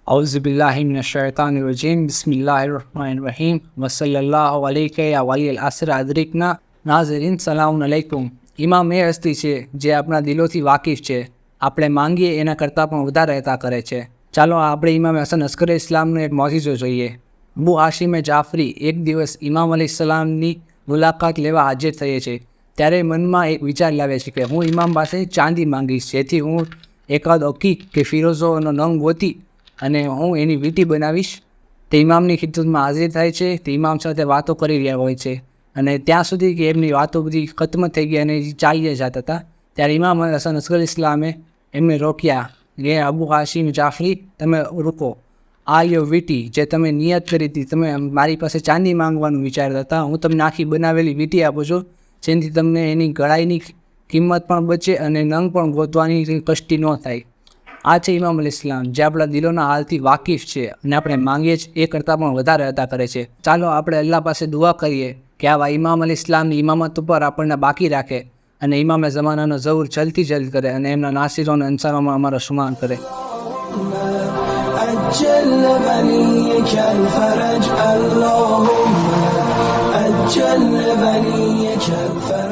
औज़ुबिल्लाहिमिनश्शैतानिर्रजीम बिस्मिल्लाहिर्रहमानिर्रहीम वसल्लल्लाहु अलैहि या वलील असर अदरिकना नाज़रीन सलाम अलैकुम। ઇમામ એ હસ્તી છે જે આપણા દિલોથી વાકિફ છે, આપણે માંગીએ એના કરતાં પણ વધારે અતા કરે છે। ચાલો આપણે ઇમામ હસન અસ્કર ઇસ્લામનો એક મોજિઝો જોઈએ। અબુ હાશિમે જાફરી એક દિવસ ઇમામ અલૈહિસ્સલામની મુલાકાત લેવા હાજર થઈએ છે, ત્યારે મનમાં એક વિચાર લાવે છે કે હું ઇમામ પાસે ચાંદી માંગીશ, જેથી હું એકાદ અકીક કે ફિરોઝોનો નંગ ગોતી અને હું એની વીંટી બનાવીશ। તે ઇમામની ખિદમતમાં હાજર થાય છે, તે ઇમામ સાથે વાતો કરી રહ્યા હોય છે અને ત્યાં સુધી કે એમની વાતો બધી ખત્મ થઈ ગઈ અને ચાલ્યા જતા હતા, ત્યારે ઇમામ હસન અસ્કર ઇસ્લામે એમને રોક્યા કે અબુ હાશિમ જાફરી, તમે રૂકો, આ યો વીંટી જે તમે નિયત કરી હતી, તમે મારી પાસે ચાંદી માંગવાનું વિચારતા હતા, હું તમને આખી બનાવેલી વીંટી આપું છું, જેથી તમને એની ગળાઈની કિંમત પણ બચે અને નંગ પણ ગોતવાની કષ્ટી ન થાય। આ છે ઇમામ અલૈહિસ્સલામ, જે આપણા દિલોના હાલથી વાકિફ છે અને આપણે માંગીએ છીએ એ કરતાં પણ વધારે અતા કરે છે। ચાલો આપણે અલ્લાહ પાસે દુઆ કરીએ કે આવા ઇમામ અલૈહિસ્સલામની ઇમામત ઉપર આપણને બાકી રાખે અને ઇમામે ઝમાનાનો ઝહુર જલ્દથી જલ્દ કરે અને એમના નાસિરો અને અંસારોમાં અમારો શુમાર કરે। أجل بنيك الفرج اللهم أجل بنيك الفرج